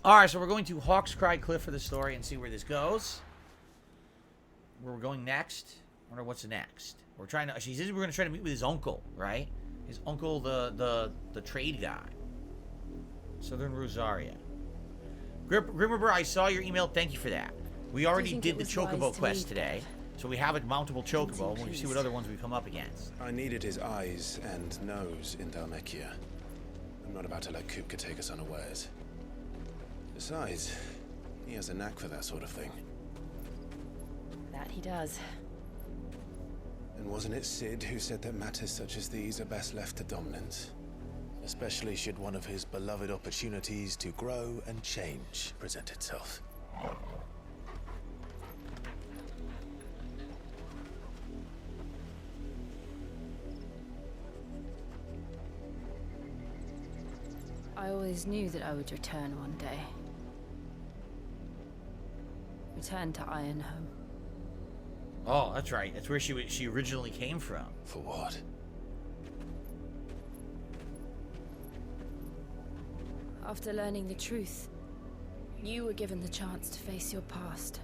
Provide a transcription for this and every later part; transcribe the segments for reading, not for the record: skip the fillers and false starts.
Alright, so we're going to Hawk's Cry Cliff for the story and see where this goes. Where we're going next. I wonder what's next. We're trying to... She says we're going to try to meet with his uncle, right? His uncle, the trade guy. Southern Rosaria. Grimmerber, I saw your email. Thank you for that. We already did the Chocobo quest today. So we have a mountable Chocobo, and we'll see what other ones we come up against. I needed his eyes and nose in Dhalmekia. I'm not about to let Kupka take us unawares. Besides, he has a knack for that sort of thing. That he does. And wasn't it Sid who said that matters such as these are best left to dominance? Especially should one of his beloved opportunities to grow and change present itself. I always knew that I would return one day. Return to Ironhome. Oh, that's right. That's where she originally came from. For what? After learning the truth, you were given the chance to face your past.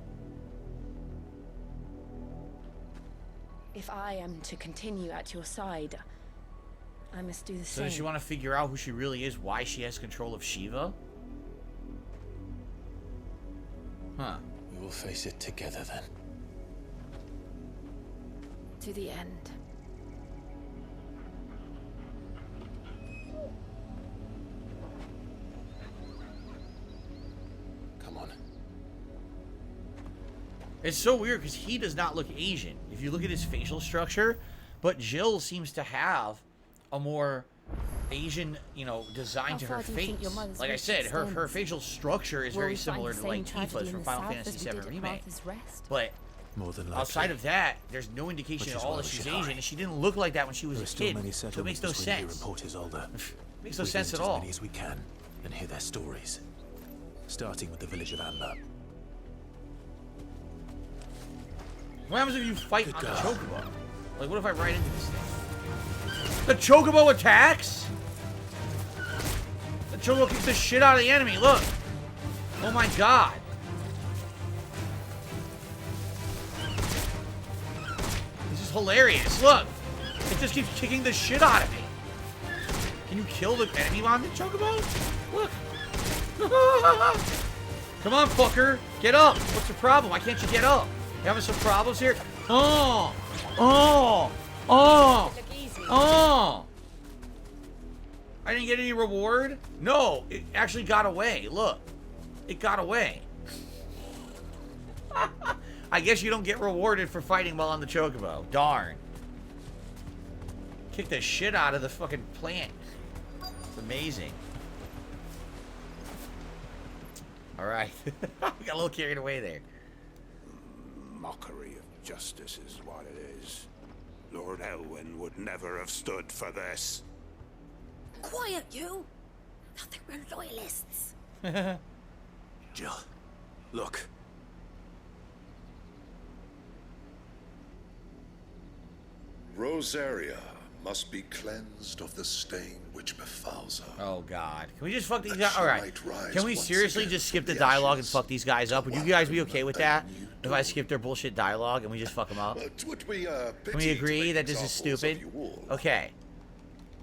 If I am to continue at your side, I must do the So same. does she want to figure out who she really is, why she has control of Shiva? Huh. We will face it together then. To the end. Come on. It's so weird because he does not look Asian. If you look at his facial structure, but Jill seems to have a more Asian, you know, design to her face. Like I said, her facial structure is very similar to like Tifa's from Final Fantasy VII Remake. But More than likely. outside of that, there's no indication at all that she's Asian, and she didn't look like that when she was a kid. So it makes no sense. Makes no sense at all. As many as we can and hear their stories, starting with the village of Amber. What happens if you fight on the Chocobo? Like, what if I ride into this thing? The Chocobo attacks? The Chocobo kicks the shit out of the enemy, look! Oh my god. This is hilarious, look! It just keeps kicking the shit out of me. Can you kill the enemy on the Chocobo? Look! Come on, fucker! Get up! What's the problem? Why can't you get up? You having some problems here? Oh! Oh! Oh! Oh! I didn't get any reward? No, it actually got away. Look. It got away. I guess you don't get rewarded for fighting while on the Chocobo. Darn. Kick the shit out of the fucking plant. It's amazing. Alright. We got a little carried away there. Mockery of justice is what it is. Lord Elwyn would never have stood for this. Quiet, you! I think we're loyalists. Jill, look. Rosaria must be cleansed of the stain which befouls her. Oh god. Can we just fuck these That guys? she Alright. might rise Can we once seriously again just skip from the the dialogue and ashes. fuck these guys up? Would you guys be okay with that? If I skip their bullshit dialogue and we just fuck them up? But would we, Can we pity to agree make that this is examples stupid? of you all? Okay.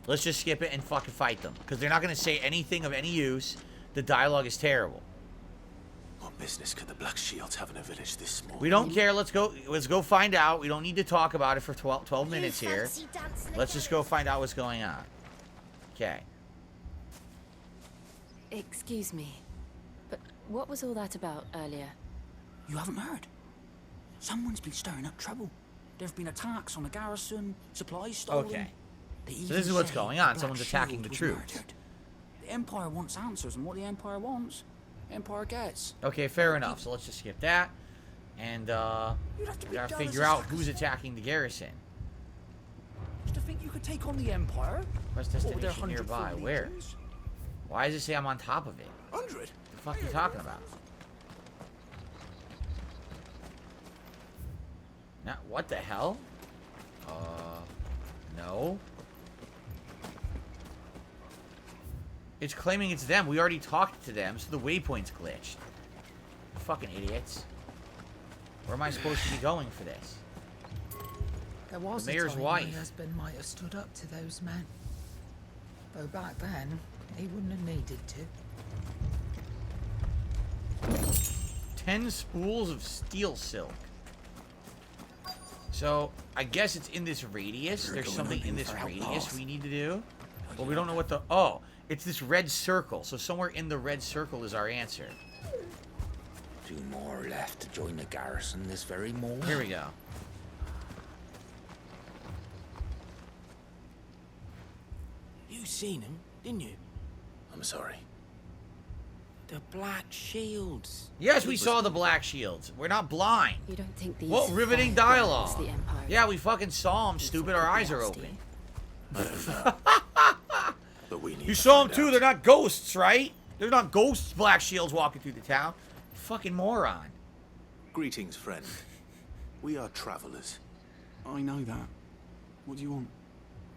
Let's just skip it and fucking fight them. Because they're not going to say anything of any use. The dialogue is terrible. What business could the Black Shields have in a village this small? We don't care. Let's go find out. We don't need to talk about it for 12 minutes here. Let's just go find out what's going on. Okay. Excuse me, but what was all that about earlier? You haven't heard? Someone's been stirring up trouble. There have been attacks on the garrison, supplies stolen. Okay. They So even this is what's say going on. the Someone's Black attacking Shield the was troops. murdered. The Empire wants answers, and what the Empire wants, Empire gets. Okay, fair enough. So let's just skip that. And, You'd have to we be gotta dull as figure a out sack who's of- attacking the garrison. To think you could take on the Empire? Where's What with their destination 100 nearby? full Where? legions? Why does it say I'm on top of it? 100? The fuck are you talking about? Now, what the hell? No. It's claiming it's them. We already talked to them, so the waypoint's glitched. Fucking idiots. Where am I supposed to be going for this? There was The mayor's a time wife. my husband might have stood up to those men. Though back then, he wouldn't have needed to. 10 spools of steel silk. So, I guess it's in this radius. There's something in this radius we need to do. But we don't know what the... Oh, it's this red circle. So somewhere in the red circle is our answer. 2 more left to join the garrison this very moment. Here we go. You seen him, didn't you? I'm sorry. The Black Shields. Yes, we saw the black shields. We're not blind. You don't think these What riveting five dialogue. brothers, the Empire, Yeah, we fucking saw them, these stupid. could Our be eyes are us, open. do you? I don't know. But we need You to saw them find too. out. They're not ghosts, right? They're not ghosts, black shields walking through the town. Fucking moron. Greetings, friend. We are travelers. I know that. What do you want?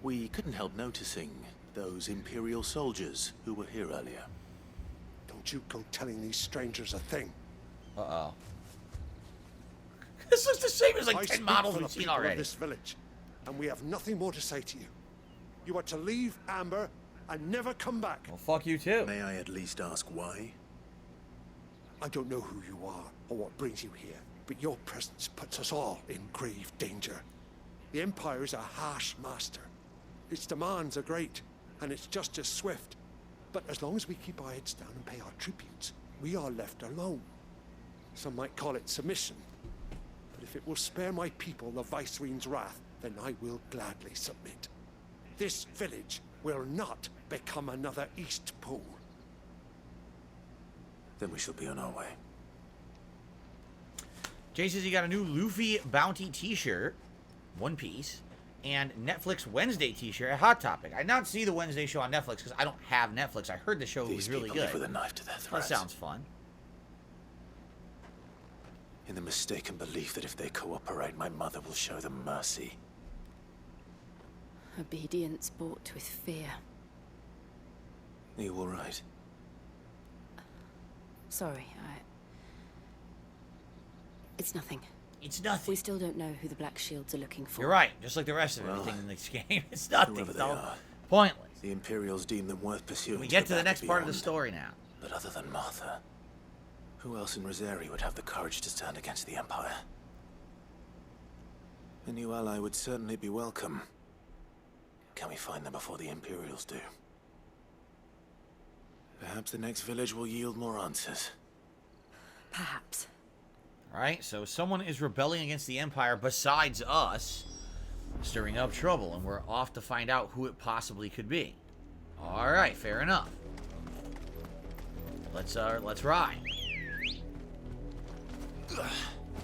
We couldn't help noticing those Imperial soldiers who were here earlier. Don't you go telling these strangers a thing. Uh-oh. This looks the same as like I 10 speak models for the we've seen people of already. this village, and we have nothing more to say to you. You are to leave Amber and never come back. Well, fuck you too. May I at least ask why? I don't know who you are or what brings you here, but your presence puts us all in grave danger. The Empire is a harsh master. Its demands are great, and its justice swift. But as long as we keep our heads down and pay our tributes, we are left alone. Some might call it submission. But if it will spare my people the Viceroy's wrath, then I will gladly submit. This village will not become another East Pool. Then we shall be on our way. Jay says he got a new Luffy Bounty t-shirt, one piece, and Netflix Wednesday t-shirt at Hot Topic. I did not see the Wednesday show on Netflix because I don't have Netflix. I heard the show was These really people good. live with a knife to their That throats. sounds fun. In the mistaken belief that if they cooperate, my mother will show them mercy. Obedience bought with fear. Are you all right? Sorry, it's nothing. It's nothing. We still don't know who the Black Shields are looking for. You're right. Just like the rest of Well, everything in this game. It's nothing. whoever It's they all are. pointless. The Imperials deem them worth pursuing. We get to the back next and part of the beyond. story now. But other than Martha, who else in Rosari would have the courage to stand against the Empire? A new ally would certainly be welcome. Can we find them before the Imperials do? Perhaps the next village will yield more answers. Perhaps. Alright, so someone is rebelling against the Empire besides us, stirring up trouble, and we're off to find out who it possibly could be. Alright, fair enough. Let's ride.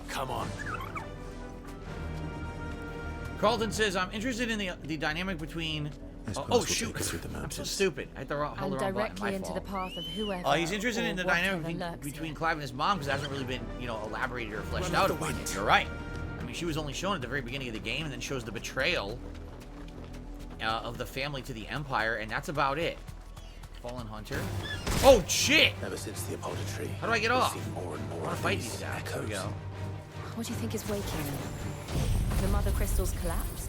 Come on. Carlton says, I'm interested in the dynamic between... Oh, shoot. Through the I'm so mountains. stupid. I held the wrong And button. directly My into the fault. path of whoever. He's interested or in the whatever dynamic lurks between here. Clive and his mom because it hasn't really been, elaborated or fleshed Run out. with the About wind. it. You're right. I mean, she was only shown at the very beginning of the game and then shows the betrayal of the family to the Empire, and that's about it. Fallen Hunter. Oh, shit! Ever since the Apollo tree, How do I get we've off? seen more and more I want of to fight these these guys. There we echoes. go. What do you think is waking them? The mother crystals collapse?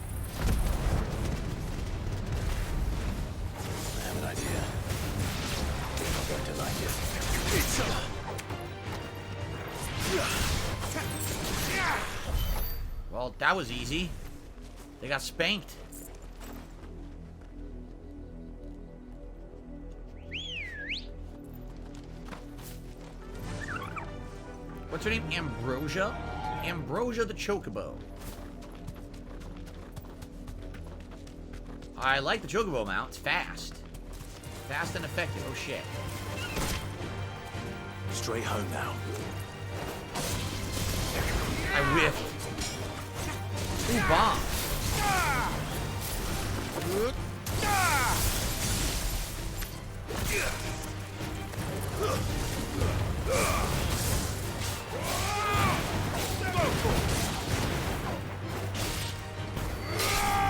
I have an idea. You're going to like it. Well, that was easy. They got spanked. What's her name? Ambrosia? Ambrosia the Chocobo. I like the Chocobo mount. It's fast. Fast and effective. Oh, shit. Straight home now. I whiffed. Ooh, bomb.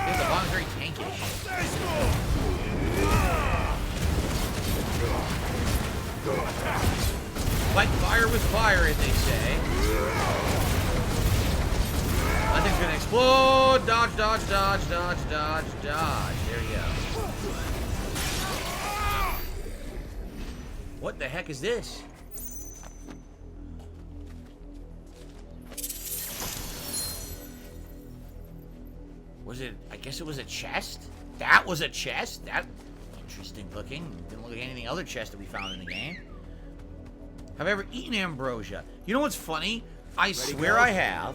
Yeah, the bomb's very tankish. Fight fire with fire, as they say. That thing's gonna explode. Dodge, dodge, dodge, dodge, dodge, dodge. There you go. What the heck is this? Was it, I guess it was a chest? That was a chest? That, interesting looking. Didn't look like any other chest that we found in the game. Have I ever eaten ambrosia? You know what's funny? I swear I have.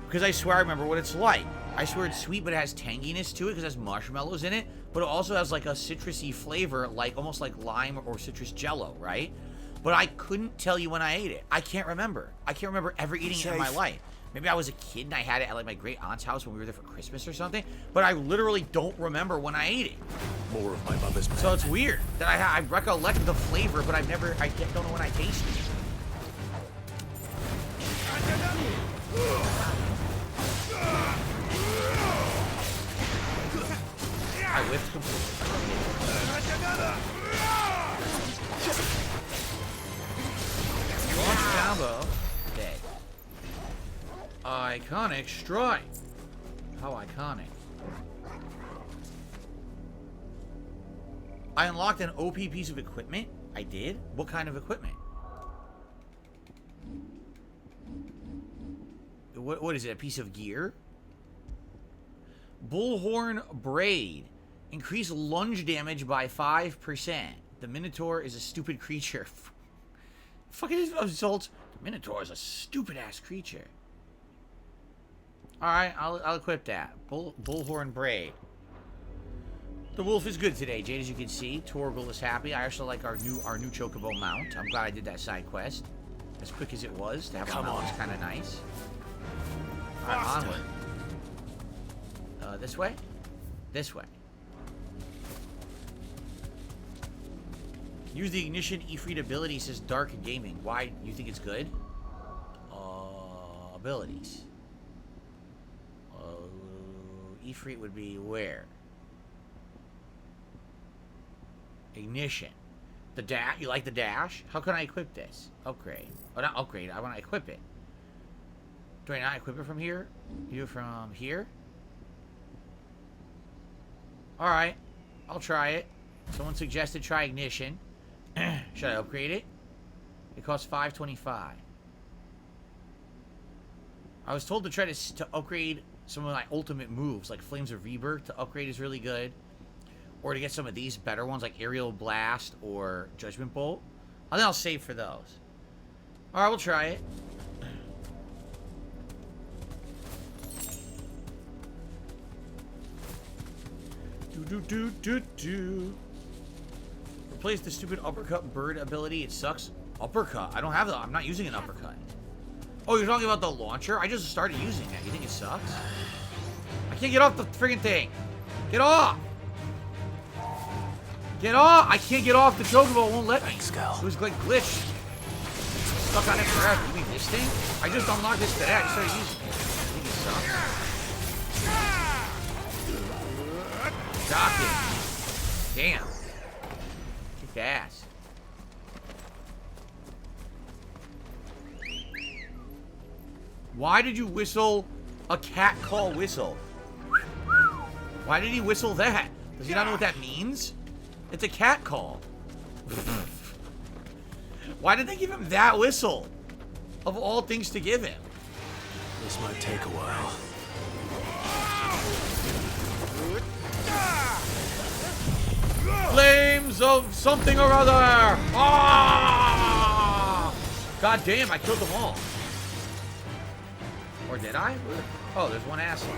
Because I swear I remember what it's like. I swear it's sweet, but it has tanginess to it because it has marshmallows in it. But it also has like a citrusy flavor, like almost like lime or citrus jello, right? But I couldn't tell you when I ate it. I can't remember. I can't remember ever eating it in my life. Maybe I was a kid and I had it at like my great aunt's house when we were there for Christmas or something. But I literally don't remember when I ate it. More of my mother's So it's weird that I recollect the flavor, but I've never, I don't know when I tasted it. I whipped completely. Launch combo. Dead. Iconic strike. How iconic. I unlocked an OP piece of equipment. I did? What kind of equipment? What is it? A piece of gear? Bullhorn Braid. Increase lunge damage by 5%. The Minotaur is a stupid creature. Fucking results. The Minotaur is a stupid ass creature. Alright, I'll equip that. Bullhorn Braid. The wolf is good today, Jade, as you can see. Torgal is happy. I also like our new Chocobo mount. I'm glad I did that side quest. As quick as it was, to have a mount was kind of nice. Alright, onward. This way? This way. Use the ignition Ifrit ability, says Dark Gaming. Why? You think it's good? Abilities. Ifrit would be where? Ignition. The dash. You like the dash? How can I equip this? Upgrade. Oh, not upgrade. I want to equip it. Do I not equip it from here? You do it from here? Alright. I'll try it. Someone suggested try ignition. Should I upgrade it? It costs $5.25. I was told to try to upgrade some of my ultimate moves, like Flames of Rebirth. To upgrade is really good. Or to get some of these better ones, like Aerial Blast or Judgment Bolt. I think I'll save for those. Alright, we'll try it. Replace the stupid uppercut bird ability. It sucks. Uppercut? I don't have that. I'm not using an uppercut. Oh, you're talking about the launcher? I just started using that. You think it sucks? I can't get off the friggin' thing. Get off! Get off! I can't get off the chocobo. It won't let me. It was like glitched. Stuck on it forever. You mean this thing? I just unlocked this today. I just started using it. You think it sucks? Dock it. Damn. Kick ass. Why did you whistle a cat call whistle? Why did he whistle that? Does he not know what that means? It's a cat call. Why did they give him that whistle? Of all things to give him. This might take a while. Flames of something or other! Ah! God damn, I killed them all. Or did I? Oh, there's one asshole.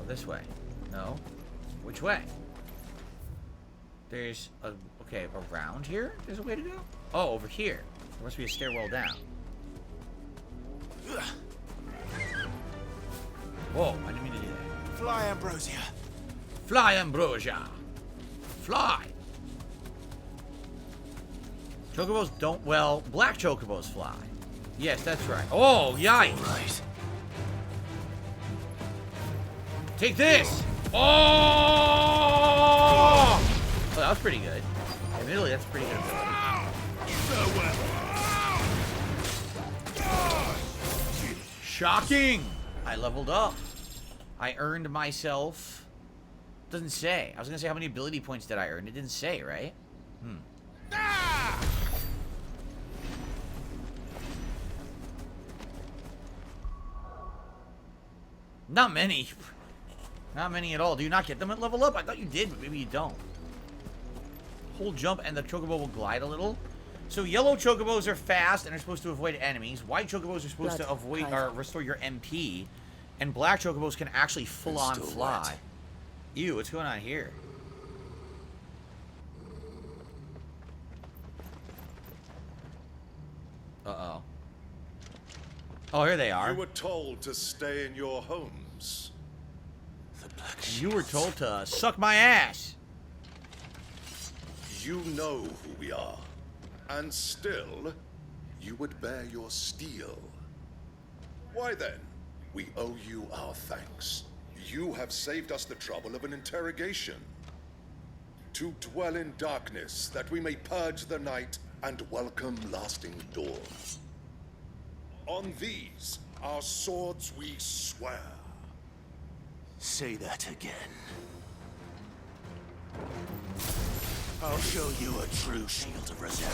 This way. No. Which way? There's a... Okay, around here? There's a way to go? Oh, over here. There must be a stairwell down. Whoa, I didn't mean to do that. Fly, Ambrosia. Fly, Ambrosia. Fly. Chocobos don't... Well, black chocobos fly. Yes, that's right. Oh, yikes. Right. Take this! Oh! Oh, that was pretty good. Admittedly, that's pretty good ability. Shocking! I leveled up. I earned myself... Doesn't say. I was gonna say how many ability points did I earn. It didn't say, right? Not many. Not many at all. Do you not get them at level up? I thought you did, but maybe you don't. Hold jump and the chocobo will glide a little. So yellow chocobos are fast and are supposed to avoid enemies. White chocobos are supposed to avoid or restore your MP. And black chocobos can actually full-on fly. Wet. Ew, what's going on here? Uh-oh. Oh, here they are. You were told to stay in your homes. You were told to suck my ass. You know who we are. And still, you would bear your steel. Why then? We owe you our thanks. You have saved us the trouble of an interrogation. To dwell in darkness, that we may purge the night and welcome lasting dawn. On these, our swords we swear. Say that again. I'll show you a true shield of Rosaria.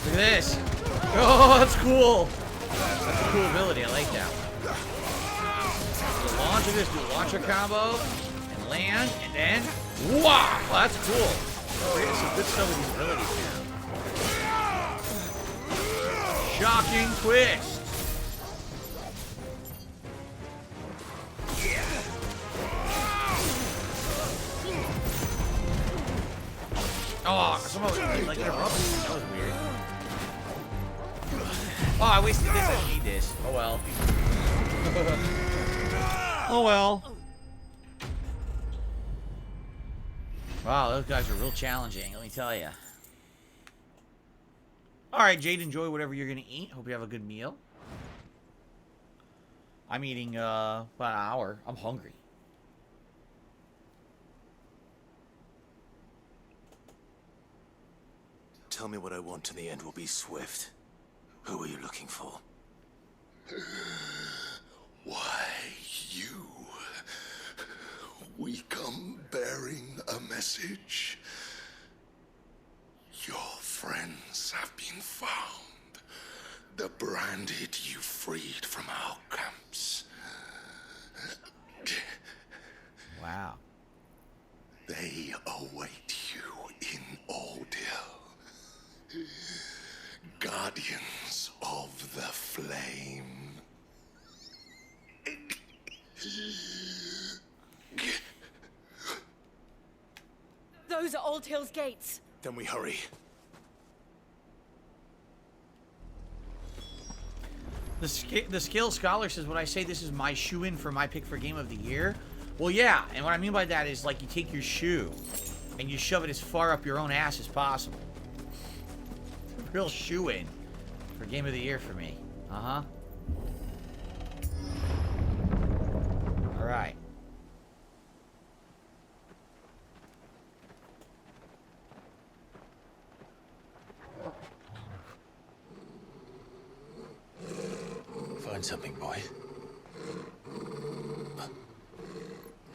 Look at this. Oh, that's cool. That's a cool ability. I like that one. So launch of this, do a launcher combo, and land, and then, wow, well, that's cool. Oh, we're getting some good stuff with these abilities here. Shocking twist. Oh, somehow like interrupted. That was weird. Oh, I wasted this. I didn't need this. Oh well. Oh well. Wow, those guys are real challenging, let me tell you. Alright, Jade, enjoy whatever you're going to eat. Hope you have a good meal. I'm eating about an hour. I'm hungry. Tell me what I want and the end will be swift. Who are you looking for? Why, you? We come bearing a message. Your friends have been found. The branded you freed from our camps. Wow. They await you in Ordeal. Guardians of the Flame. Those are Old Hill's gates. Then we hurry. The skill scholar says, would I say this is my shoe-in for my pick for game of the year? Well, yeah, and what I mean by that is, like, you take your shoe and you shove it as far up your own ass as possible. Real shoe-in for game of the year for me. Uh-huh. All right. Find something, boy.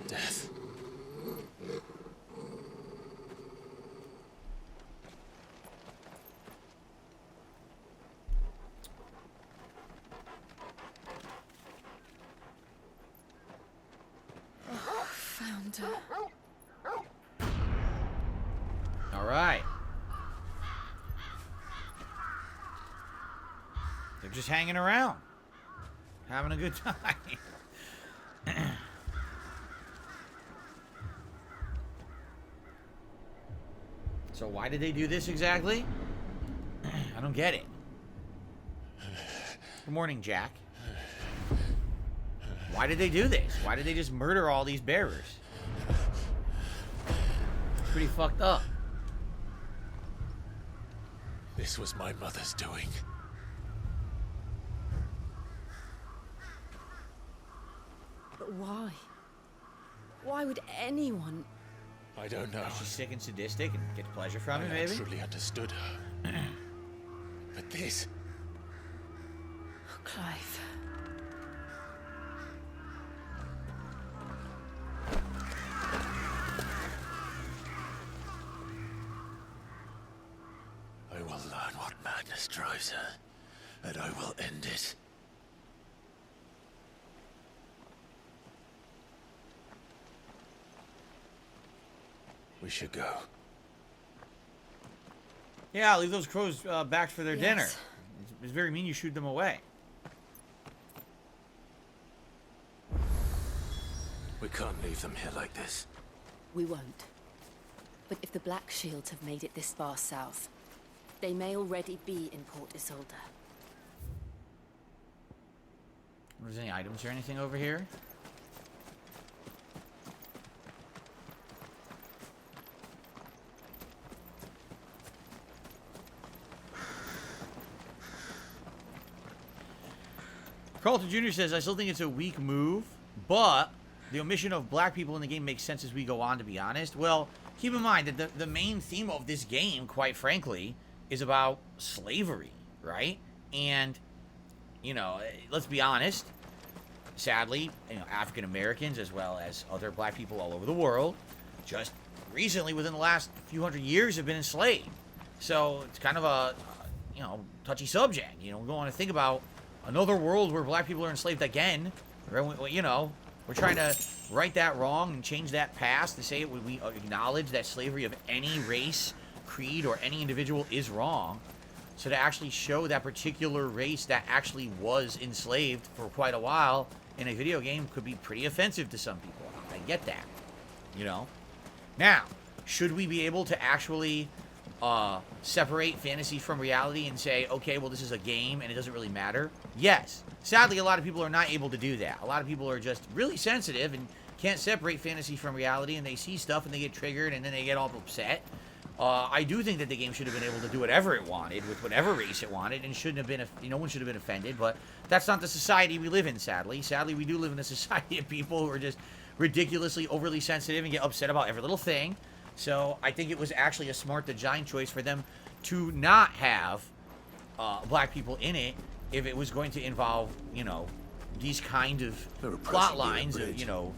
Death. Found her. All right. They're just hanging around. Having a good time. So why did they do this exactly? I don't get it. Good morning, Jack. Why did they do this? Why did they just murder all these bearers? It's pretty fucked up. This was my mother's doing. But why? Why would anyone... I don't know. She's sick and sadistic and gets pleasure from it, I maybe? truly understood her. But this... Oh, Clive. I will learn what madness drives her, and I will end it. We should go. Yeah, leave those crows back for their Yes. dinner. It's very mean you shoot them away. We can't leave them here like this. We won't. But if the Black Shields have made it this far south, they may already be in Port Isolde. There's any items or anything over here? Carlton Jr. says, I still think it's a weak move, but the omission of black people in the game makes sense as we go on, to be honest. Well, keep in mind that the main theme of this game, quite frankly, is about slavery, right? And, you know, let's be honest, sadly, you know, African Americans as well as other black people all over the world just recently, within the last few hundred years, have been enslaved. So it's kind of a, you know, touchy subject. You know, we don't want to think about another world where black people are enslaved again. You know, we're trying to right that wrong and change that past to say we acknowledge that slavery of any race, creed, or any individual is wrong. So to actually show that particular race that actually was enslaved for quite a while in a video game could be pretty offensive to some people. I get that, you know. Now, should we be able to actually separate fantasy from reality and say, okay, well, this is a game and it doesn't really matter? Yes. Sadly, a lot of people are not able to do that. A lot of people are just really sensitive and can't separate fantasy from reality, and they see stuff and they get triggered and then they get all upset. I do think that the game should have been able to do whatever it wanted with whatever race it wanted, and shouldn't have been, no one should have been offended, but that's not the society we live in, sadly. Sadly, we do live in a society of people who are just ridiculously overly sensitive and get upset about every little thing. So I think it was actually a smart design choice for them to not have black people in it if it was going to involve, you know, these kind of plot lines of, you know,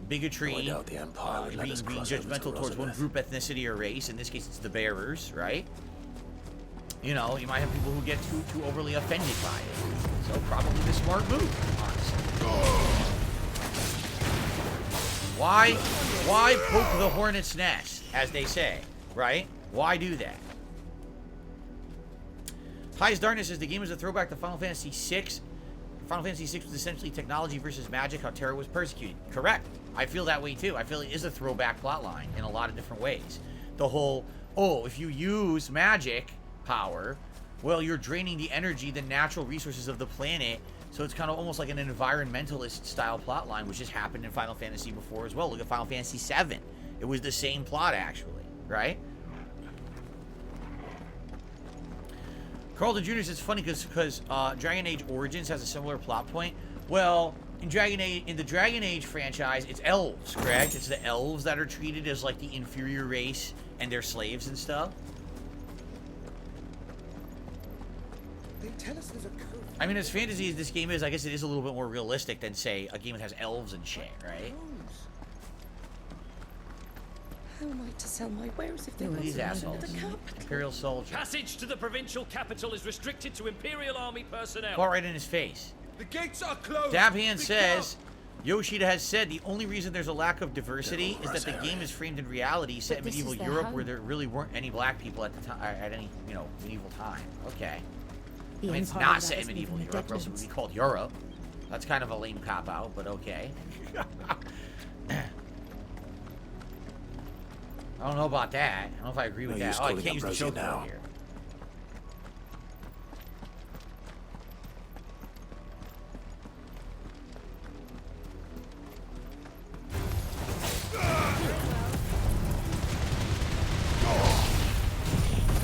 bigotry, being judgmental towards one group, ethnicity, or race. In this case, it's the bearers, right? You know, you might have people who get too overly offended by it. So probably the smart move, honestly. Why poke the hornet's nest, as they say, right? Why do that? Highest Darkness says the game is a throwback to Final Fantasy VI. Final Fantasy VI was essentially technology versus magic, how Terra was persecuted. Correct. I feel that way too. I feel it is a throwback plotline in a lot of different ways. The whole, oh, if you use magic power, well, you're draining the energy, the natural resources of the planet. So it's kind of almost like an environmentalist style plotline, which has happened in Final Fantasy before as well. Look at Final Fantasy VII. It was the same plot, actually, right? Carlton Jr. says it's funny because Dragon Age Origins has a similar plot point. Well, in the Dragon Age franchise, it's elves, correct? It's the elves that are treated as like the inferior race and they're slaves and stuff. They tell us there's a code. I mean, as fantasy as this game is, I guess it is a little bit more realistic than, say, a game that has elves and shit, right? How am I to sell my wares if they want These to assholes. the capital? Imperial soldier. Passage to the provincial capital is restricted to Imperial Army personnel. Fought right in his face. The gates are closed. Dabhand says, Yoshida has said the only reason there's a lack of diversity is that the game is framed in reality, set in medieval Europe, where there really weren't any black people at the time, at any, you know, medieval time. Okay. I mean, it's not set in medieval Europe, or else it would be called Europe. That's kind of a lame cop-out, but okay. I don't know about that. I don't know if I agree with that. Oh, I can't use the choke now here.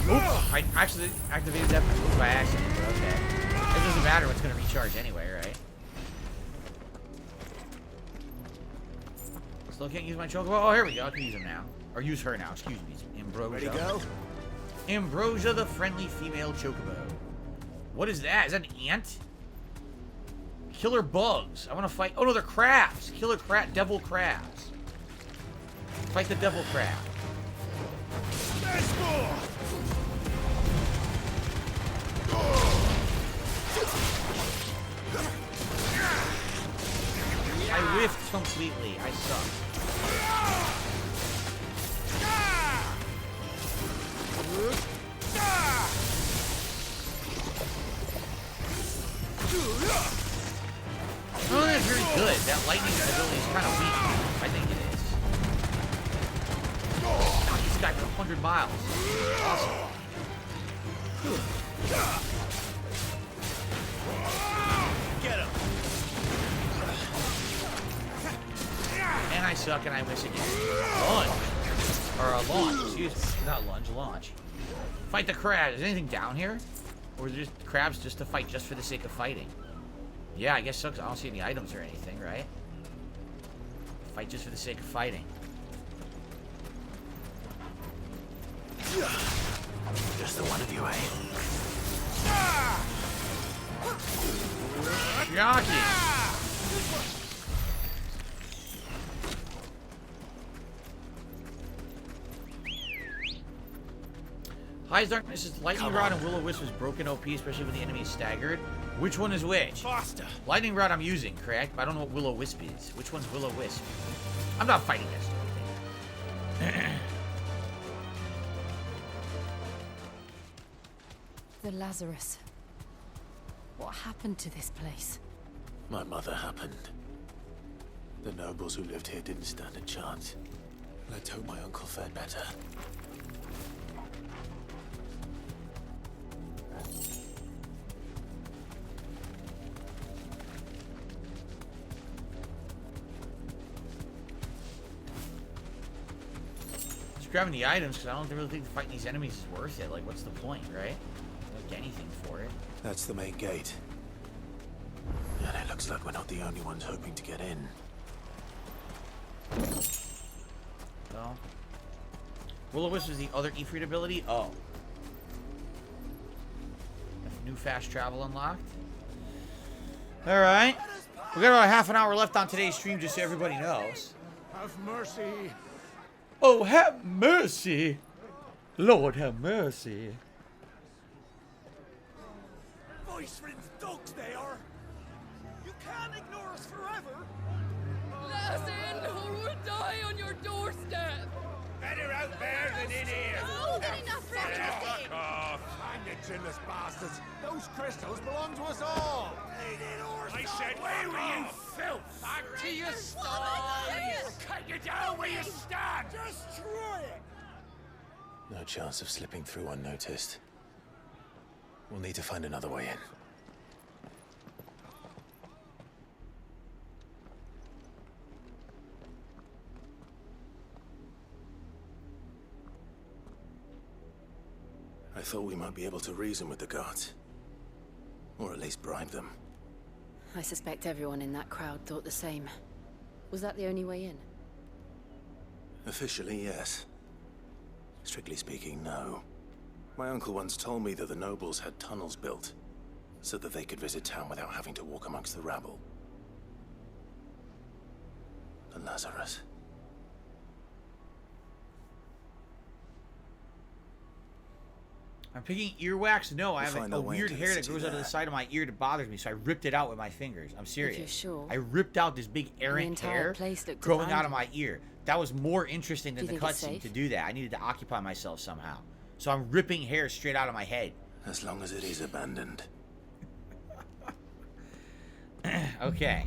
Oops, I actually activated that move by accident, but okay. It doesn't matter, it's going to recharge anyway, right? Still can't use my chocobo. Oh, here we go. I can use him now. Or use her now. Excuse me. It's Ambrosia. Ready to go? Ambrosia, the friendly female chocobo. What is that? Is that an ant? Killer bugs. I want to fight. Oh no, they're crabs. Killer crab. Devil crabs. Fight the devil crab. There's more! I whiffed completely. I suck. Oh, that's very good. That lightning ability is kind of weak. I think it is. Oh, this guy for 100 miles. Awesome. Get him! And I suck and I miss again. Lunge. Or a launch, excuse me. Not lunge, launch. Fight the crab. Is anything down here? Or is it just crabs just to fight just for the sake of fighting? Yeah, I guess so, 'cause I don't see any items or anything, right? Fight just for the sake of fighting. Just the one of you, eh? Shocking! High's Darkness is Lightning Rod and Will-O-Wisp is broken OP, especially when the enemy is staggered. Which one is which? Faster! Lightning Rod I'm using, correct? But I don't know what Will-O-Wisp is. Which one's Will-O-Wisp? I'm not fighting this. The Lazarus. What happened to this place? My mother happened. The nobles who lived here didn't stand a chance. Let's hope my uncle fared better. Just grabbing the items because I don't really think fighting these enemies is worth it. Like, what's the point, right? I don't get anything for it. That's the main gate. And it looks like we're not the only ones hoping to get in. So, Will-O-Wisp is the other Ifrit ability? Oh. New fast travel unlocked. Alright. We got about half an hour left on today's stream, just so everybody knows. Have mercy. Oh, have mercy. Lord, have mercy. Voice friends dogs they are. You can't ignore us forever. Let us in or we'll die on your doorstep. Better out there than in here. Oh, good enough for everything. Hang the chinless bastards. Those crystals belong to us all. I said, where were you, filth? Back to your sties. Cut you down where you stand. Destroy it. No chance of slipping through unnoticed. We'll need to find another way in. I thought we might be able to reason with the guards. Or at least bribe them. I suspect everyone in that crowd thought the same. Was that the only way in? Officially, yes. Strictly speaking, no. My uncle once told me that the nobles had tunnels built, so that they could visit town without having to walk amongst the rabble. The Lazarus. I'm picking earwax? No, I have find a our way weird into the hair that city grows out of the there. side of my ear that bothers me, so I ripped it out with my fingers. I'm serious. you're sure. I ripped out this big errant entire hair place looked growing out of abandoned. my ear. That was more interesting than Do the you think it's cutscene safe? to do that. I needed to occupy myself somehow. So I'm ripping hair straight out of my head. As long as it is abandoned. Okay.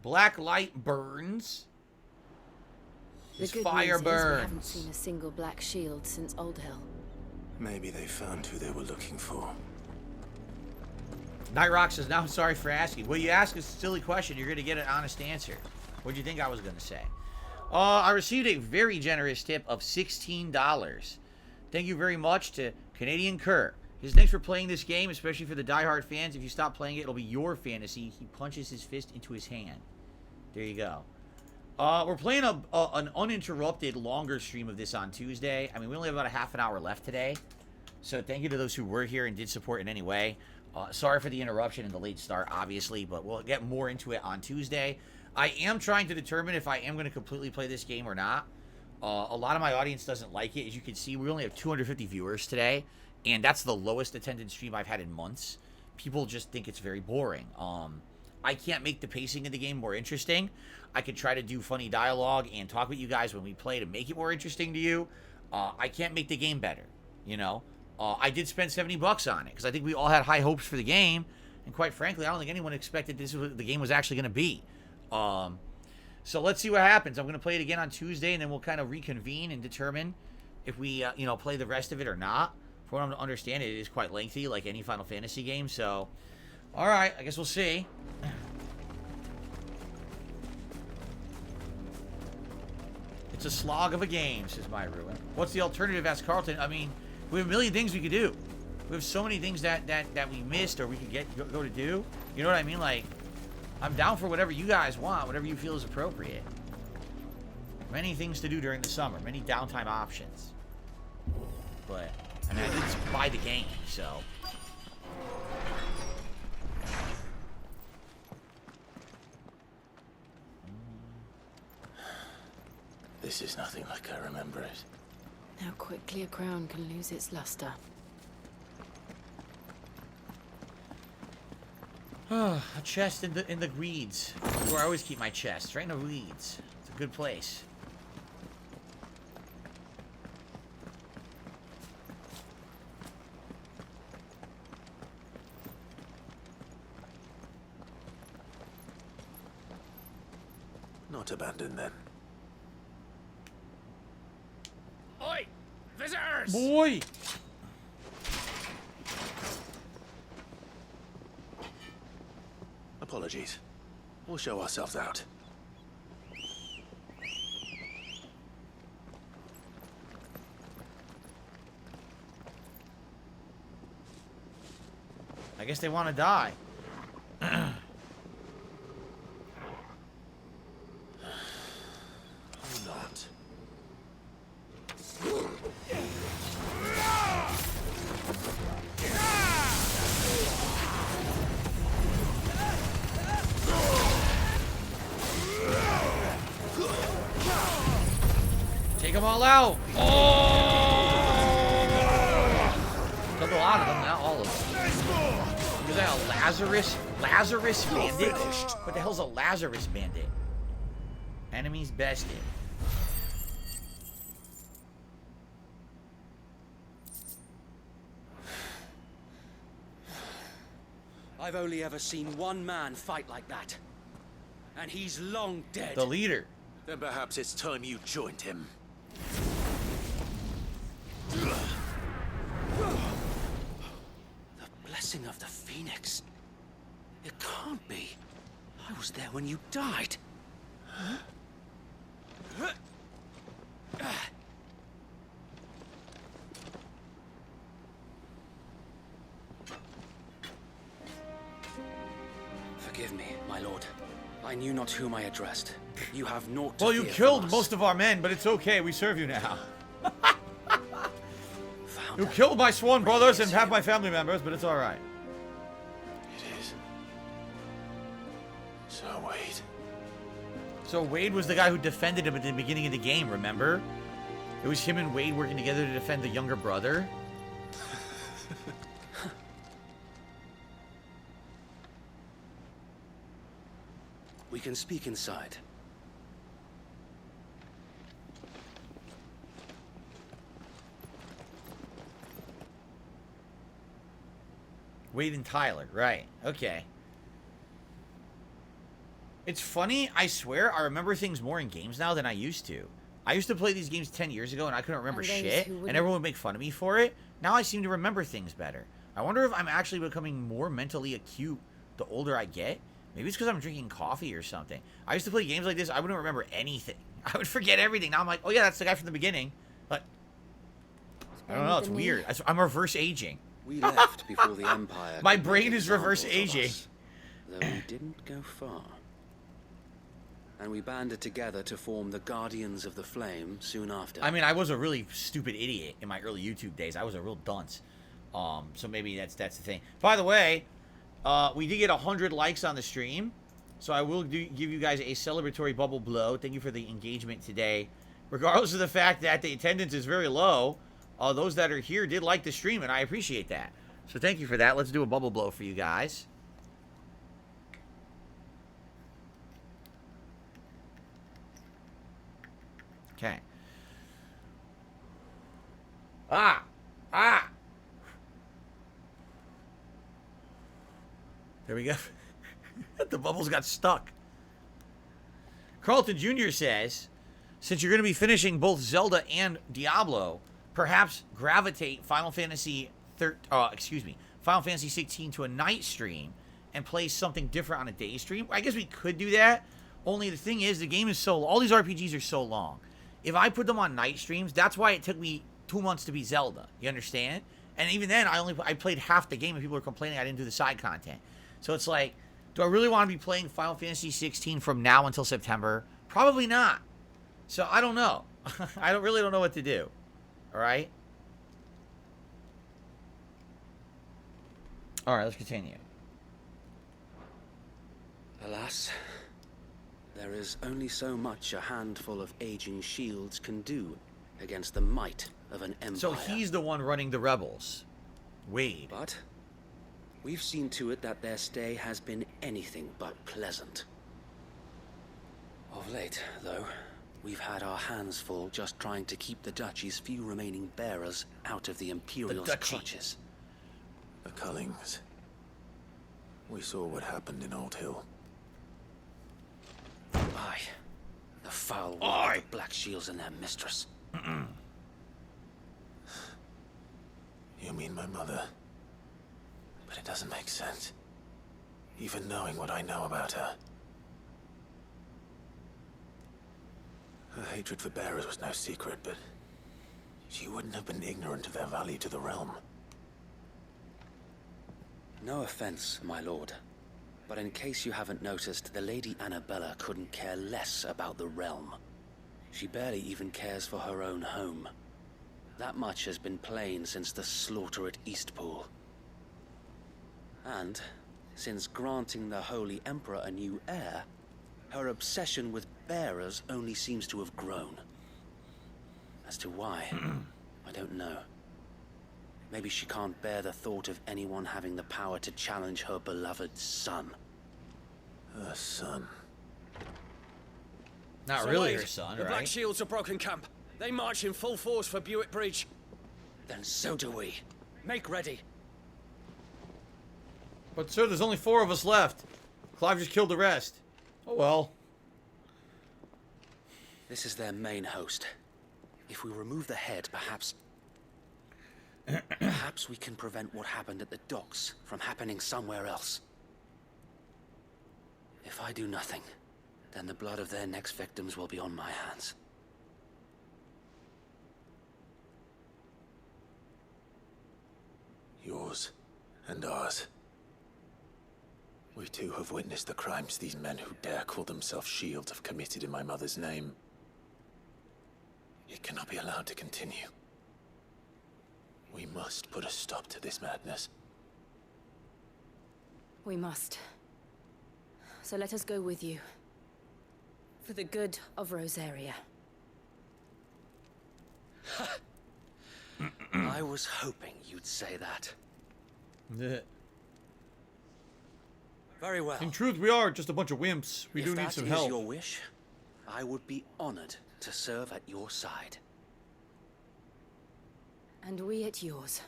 Black light burns. The This good fire news is we haven't burns. seen a single black shield since Old Hill. Maybe they found who they were looking for. Nightrock says, now I'm sorry for asking. Well, you ask a silly question, you're going to get an honest answer. What do you think I was going to say? I received a very generous tip of $16. Thank you very much to Canadian Kerr. He says, thanks for playing this game, especially for the diehard fans. If you stop playing it, it'll be your fantasy. He punches his fist into his hand. There you go. We're playing an uninterrupted, longer stream of this on Tuesday. I mean, we only have about a half an hour left today. So thank you to those who were here and did support in any way. Sorry for the interruption and the late start, obviously, but we'll get more into it on Tuesday. I am trying to determine if I am going to completely play this game or not. A lot of my audience doesn't like it. As you can see, we only have 250 viewers today, and that's the lowest attended stream I've had in months. People just think it's very boring. I can't make the pacing of the game more interesting. I could try to do funny dialogue and talk with you guys when we play to make it more interesting to you. I can't make the game better, you know. I did spend $70 on it because I think we all had high hopes for the game, and quite frankly, I don't think anyone expected this was what the game was actually going to be. So let's see what happens. I'm going to play it again on Tuesday, and then we'll kind of reconvene and determine if we, you know, play the rest of it or not. For what I'm to understand, it is quite lengthy, like any Final Fantasy game. So, all right, I guess we'll see. It's a slog of a game, says my ruin. What's the alternative? Asked Carlton. I mean, we have a million things we could do. We have so many things that we missed or we could go to do. You know what I mean? Like, I'm down for whatever you guys want, whatever you feel is appropriate. Many things to do during the summer, many downtime options. But, I mean, I did buy the game, so. This is nothing like I remember it. How quickly a crown can lose its luster. A chest in the reeds. Where I always keep my chest, right in the reeds. It's a good place. Not abandoned then. Oi! Visitors! Boy! Apologies. We'll show ourselves out. I guess they want to die. Not. Take them all out. Oh! Took a lot of them, not all of them. Is that a Lazarus bandit? What the hell's a Lazarus bandit? Enemies bested. I've only ever seen one man fight like that. And he's long dead. The leader. Then perhaps it's time you joined him. The blessing of the Phoenix. It can't be. I was there when you died. Forgive me, my lord. I knew not whom I addressed. You have naught to Well, you fear killed from us. most of our men, but it's okay. We serve you now. You killed my sworn brothers and have my family members, but it's all right. It is. So Wade. So Wade was the guy who defended him at the beginning of the game, remember? It was him and Wade working together to defend the younger brother. We can speak inside. Wade and Tyler, right. Okay. It's funny, I swear, I remember things more in games now than I used to. I used to play these games 10 years ago and I couldn't remember And those shit, who and wouldn't- everyone would make fun of me for it. Now I seem to remember things better. I wonder if I'm actually becoming more mentally acute the older I get. Maybe it's because I'm drinking coffee or something. I used to play games like this, I wouldn't remember anything. I would forget everything. Now I'm like, oh yeah, that's the guy from the beginning. But, I don't know, it's weird. I'm reverse aging. We left before the Empire. My could brain make is reverse examples of aging. us, though we didn't go far. and we banded together to form the Guardians of the Flame soon after. I mean, I was a really stupid idiot in my early YouTube days. I was a real dunce. So maybe that's the thing. By the way, we did get 100 likes on the stream, so I will give you guys a celebratory bubble blow. Thank you for the engagement today. Regardless of the fact that the attendance is very low, those that are here did like the stream, and I appreciate that. So thank you for that. Let's do a bubble blow for you guys. Okay. Ah! There we go. The bubbles got stuck. Carlton Jr. says, since you're going to be finishing both Zelda and Diablo, perhaps gravitate Final Fantasy 16 to a night stream and play something different on a day stream. I guess we could do that. Only the thing is, the game is so, all these RPGs are so long. If I put them on night streams, that's why it took me 2 months to beat Zelda. You understand? And even then, I played half the game and people were complaining I didn't do the side content. So it's like, do I really want to be playing Final Fantasy 16 from now until September? Probably not. So I don't know. I really don't know what to do. All right? All right, let's continue. Alas, there is only so much a handful of aging shields can do against the might of an empire. So he's the one running the rebels. Wade. But we've seen to it that their stay has been anything but pleasant. Of late, though, we've had our hands full just trying to keep the Duchy's few remaining bearers out of the Imperial's clutches. The Cullings. We saw what happened in Old Hill. Aye. The foul world of the Black Shields and their mistress. You mean my mother? But it doesn't make sense. Even knowing what I know about her. Her hatred for bearers was no secret, but she wouldn't have been ignorant of their value to the realm. No offense, my lord. But in case you haven't noticed, the Lady Annabella couldn't care less about the realm. She barely even cares for her own home. That much has been plain since the slaughter at Eastpool. And, since granting the Holy Emperor a new heir, her obsession with bearers only seems to have grown. As to why, I don't know. Maybe she can't bear the thought of anyone having the power to challenge her beloved son. Her son? Not So really Wade, her son, the right? Black Shields have broken camp. They march in full force for Buick Bridge. Then so do we. Make ready. But sir, there's only 4 of us left. Clive just killed the rest. Oh well. This is their main host. If we remove the head, perhaps we can prevent what happened at the docks from happening somewhere else. If I do nothing, then the blood of their next victims will be on my hands. Yours and ours. We too have witnessed the crimes these men who dare call themselves shields have committed in my mother's name. It cannot be allowed to continue. We must put a stop to this madness. We must. So let us go with you. For the good of Rosaria. I was hoping you'd say that. Very well. In truth, we are just a bunch of wimps. We do need some help. If that is your wish, I would be honored to serve at your side. And we at yours.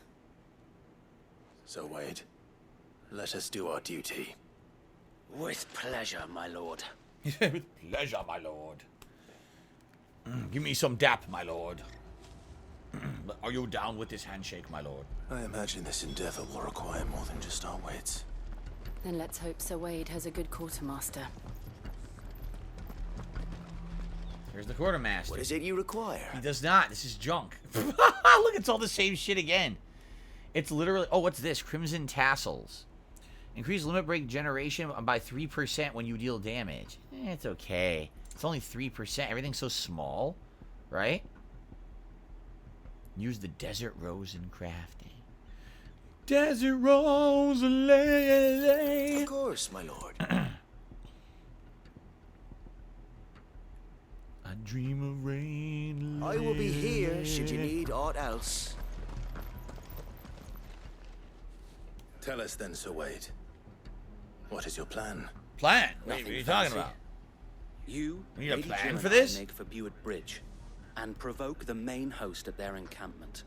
So, Wade, let us do our duty. With pleasure, my lord. With pleasure, my lord. Give me some dap, my lord. Are you down with this handshake, my lord? I imagine this endeavor will require more than just our wits. Then let's hope Sir Wade has a good quartermaster. Here's the quartermaster. What is it you require? He does not. This is junk. Look, it's all the same shit again. It's literally... Oh, what's this? Crimson Tassels. Increase limit break generation by 3% when you deal damage. It's okay. It's only 3%. Everything's so small, right? Use the desert rose in crafting. Desert rose, lay. Of course, my lord. I dream of rain. I will be here should you need aught else. Tell us then, Sir Wade. What is your plan? Plan? Nothing What are you talking fancy. about? You We need a Lady plan Jill for and I this? make for Buett Bridge and provoke the main host at their encampment.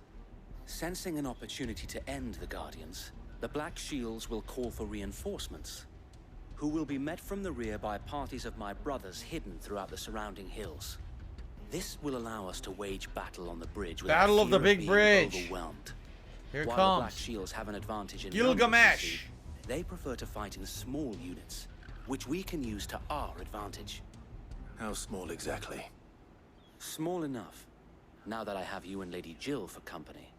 Sensing an opportunity to end the Guardians, the Black Shields will call for reinforcements, who will be met from the rear by parties of my brothers hidden throughout the surrounding hills. This will allow us to wage battle on the bridge without Battle of the fear Big being Bridge. overwhelmed. Here it While the Black comes. Shields have an advantage in Gilgamesh. numbers, you see, they prefer to fight in small units, which we can use to our advantage. How small exactly? Small enough, now that I have you and Lady Jill for company.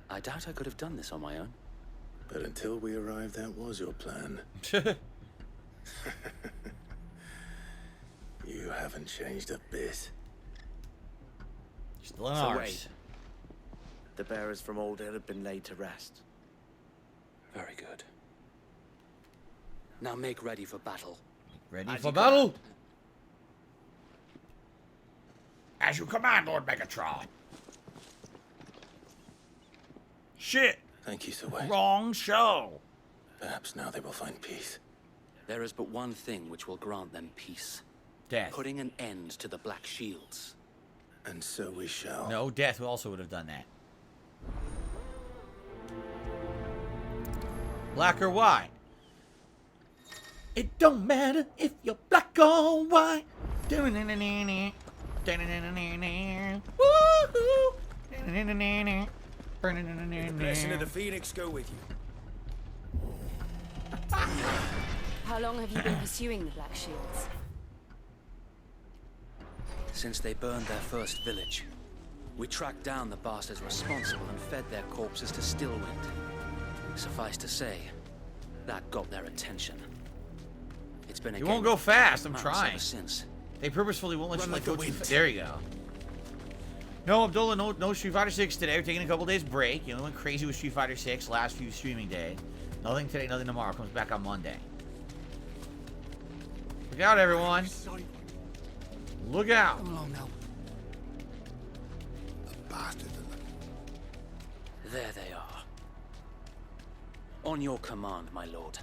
I doubt I could have done this on my own. But until we arrived, that was your plan. You haven't changed a bit. Still in So ours. wait. The bearers from Old Hill have been laid to rest. Very good. Now make ready for battle. Ready As for you battle? As you command, Lord Megatron. Shit. Thank you, Sir Wade. Wrong show. Perhaps now they will find peace. There is but one thing which will grant them peace. Death. Putting an end to the Black Shields. And so we shall. No, death also would have done that. Black or white? It don't matter if you're black or white. Woohoo! The blessing of the Phoenix go with you. How long have you been pursuing the Black Shields? Since they burned their first village, we tracked down the bastards responsible and fed their corpses to Stillwind. Suffice to say, that got their attention. It's been a You game won't go of fast. I'm mouse trying. ever since. They purposefully won't let Run you like go the too wind. fast. There you go. No, Abdullah, no Street Fighter 6 today. We're taking a couple days break. You know, went crazy with Street Fighter 6 last few streaming days. Nothing today, nothing tomorrow. Comes back on Monday. Look out, everyone. Sorry, Look out. Come along now. the bastard. There they are. On your command, my lord.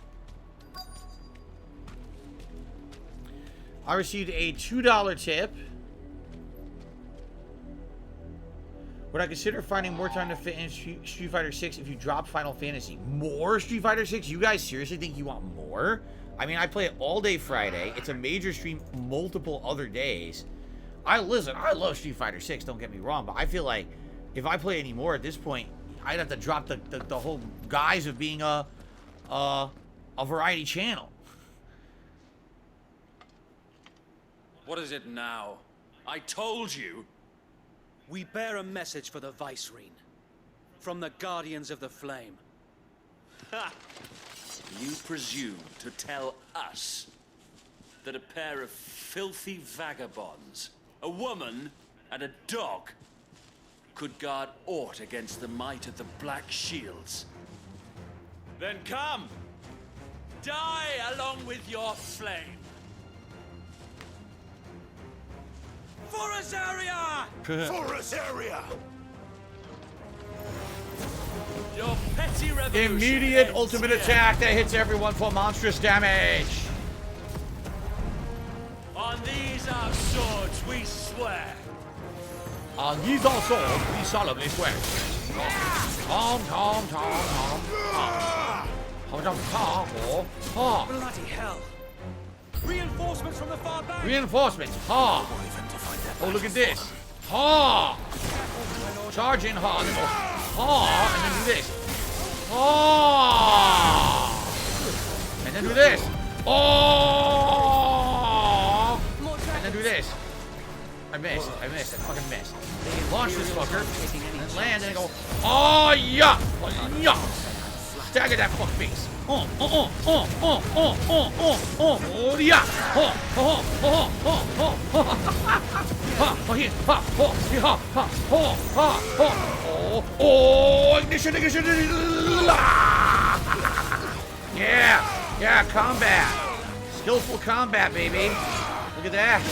I received a $2 tip. Would I consider finding more time to fit in Street Fighter 6 if you drop Final Fantasy? More Street Fighter 6? You guys seriously think you want more? I mean, I play it all day Friday. It's a major stream multiple other days. I love Street Fighter 6, don't get me wrong, but I feel like if I play any more at this point, I'd have to drop the whole guise of being a variety channel. What is it now? I told you. We bear a message for the Vicereine. From the Guardians of the Flame. Ha! You presume to tell us that a pair of filthy vagabonds, a woman and a dog, could guard aught against the might of the Black Shields? Then come! Die along with your flame! For Azaria! For us area! Your petty revolution Immediate ends ultimate here. attack that hits everyone for monstrous damage. On these our swords we swear. On these our swords, we solemnly swear. Tom, Tom, Tom, Tom, Tom. Tom, Tom, Tom, Tom. Bloody hell! Reinforcements from the far back! Reinforcements, ha! Oh, look at this. Ha! Charge in hard. Ha! And then do this. Ha! And then do this. Oh! And then do this. I missed. I fucking missed. Launch this fucker. And then land and go. Oh, yeah! Oh, yeah! Stagger that fuck face. Yeah. Ignition. Yeah, combat. Skillful combat, baby. Look at that.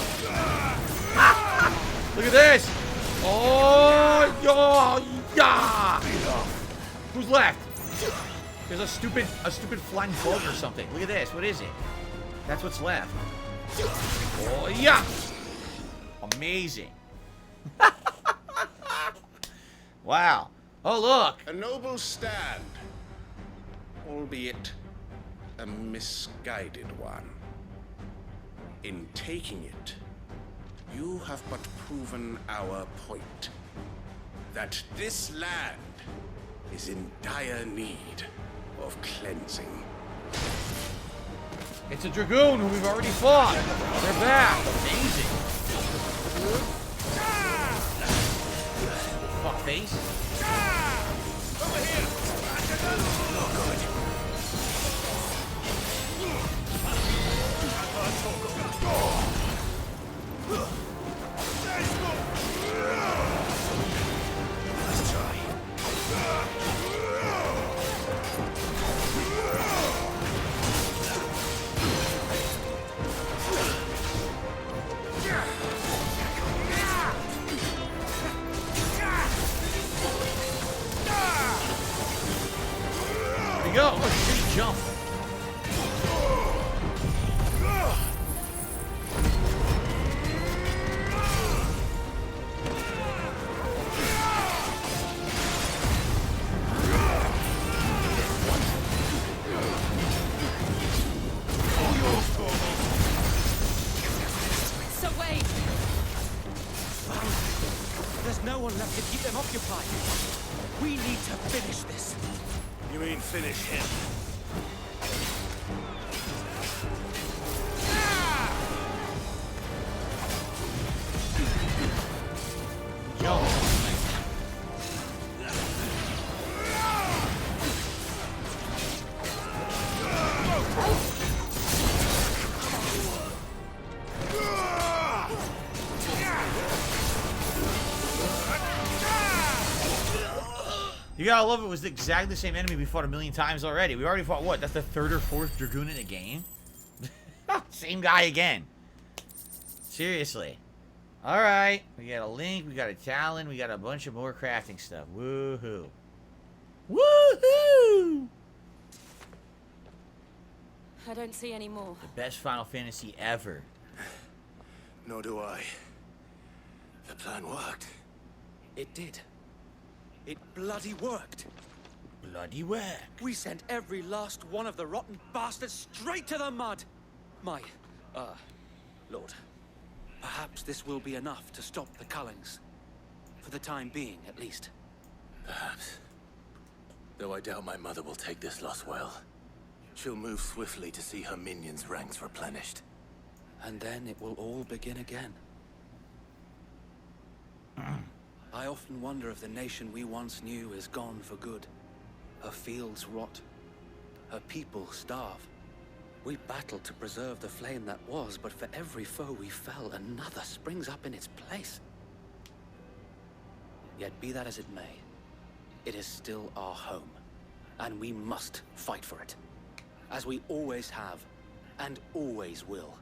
Look at this. Yeah. Who's left? There's a stupid flying bug or something. Look at this. What is it? That's what's left. Oh, yeah. Amazing. Wow. Oh, look. A noble stand, albeit a misguided one. In taking it, you have but proven our point. That this land is in dire need of cleansing. It's a dragoon who we've already fought. They're back. Amazing. Fuck face. Over here. Not good. Let's try. There we go. Oh, shitty jump. So wait. There's no one left to keep them occupied. We need to finish this. You mean finish him? You gotta love it was exactly the same enemy we fought a million times already. We already fought, what? That's the third or fourth Dragoon in a game? Same guy again. Seriously. Alright. We got a Link, we got a Talon, we got a bunch of more crafting stuff. Woohoo. Woohoo! I don't see any more. The best Final Fantasy ever. Nor do I. The plan worked. It did. It bloody worked. Bloody work. We sent every last one of the rotten bastards straight to the mud. My, Lord. Perhaps this will be enough to stop the Cullings. For the time being, at least. Perhaps. Though I doubt my mother will take this loss well. She'll move swiftly to see her minions' ranks replenished. And then it will all begin again. I often wonder if the nation we once knew is gone for good. Her fields rot. Her people starve. We battled to preserve the flame that was, but for every foe we fell, another springs up in its place. Yet be that as it may, it is still our home, and we must fight for it. As we always have, and always will.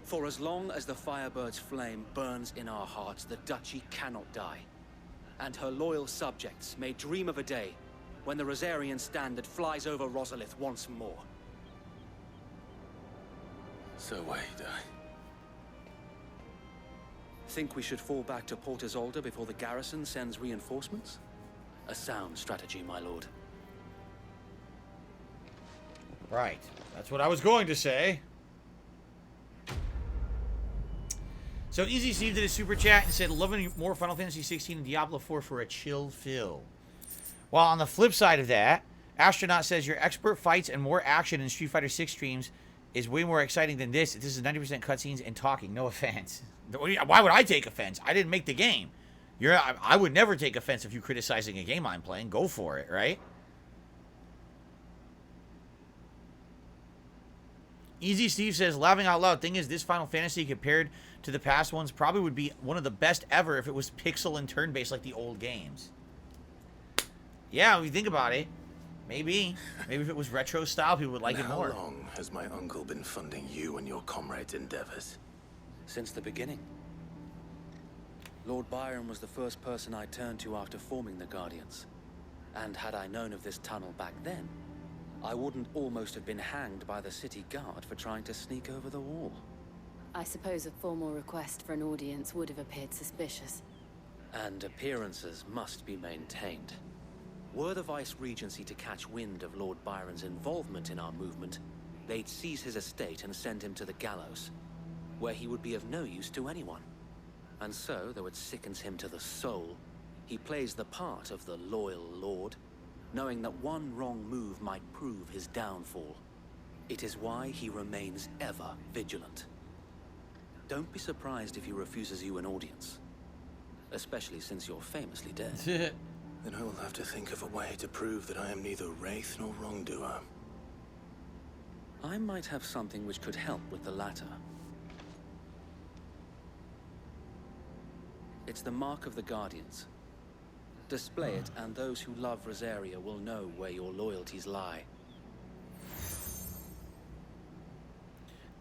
For as long as the Firebird's flame burns in our hearts, the Duchy cannot die. And her loyal subjects may dream of a day when the Rosarian standard flies over Rosalith once more. So wait, Think we should fall back to Port Isolde before the garrison sends reinforcements? A sound strategy, my lord. Right. That's what I was going to say. So Easy Steve did a super chat and said, loving more Final Fantasy XVI and Diablo 4 for a chill fill. While on the flip side of that, Astronaut says your expert fights and more action in Street Fighter 6 streams is way more exciting than this. This is 90% cutscenes and talking. No offense. Why would I take offense? I didn't make the game. I would never take offense if you're criticizing a game I'm playing. Go for it, right? Easy Steve says, laughing out loud, thing is, this Final Fantasy compared to the past ones probably would be one of the best ever if it was pixel and turn-based like the old games. Yeah, when you think about it, maybe. Maybe if it was retro style, people would like it more. How long has my uncle been funding you and your comrades' endeavors? Since the beginning. Lord Byron was the first person I turned to after forming the Guardians. And had I known of this tunnel back then, I wouldn't almost have been hanged by the city guard for trying to sneak over the wall. I suppose a formal request for an audience would have appeared suspicious. And appearances must be maintained. Were the Vice-Regency to catch wind of Lord Byron's involvement in our movement, they'd seize his estate and send him to the gallows, where he would be of no use to anyone. And so, though it sickens him to the soul, he plays the part of the loyal lord, knowing that one wrong move might prove his downfall. It is why he remains ever vigilant. Don't be surprised if he refuses you an audience, especially since you're famously dead. Then I will have to think of a way to prove that I am neither wraith nor wrongdoer. I might have something which could help with the latter. It's the mark of the Guardians. Display it, and those who love Rosaria will know where your loyalties lie.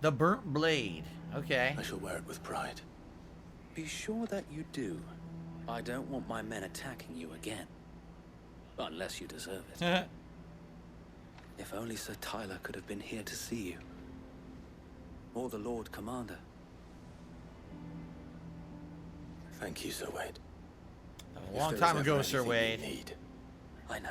The burnt blade. Okay. I shall wear it with pride. Be sure that you do. I don't want my men attacking you again. Unless you deserve it. If only Sir Tyler could have been here to see you. Or the Lord Commander. Thank you, Sir Wade. A long time ago, Sir Wade. I know.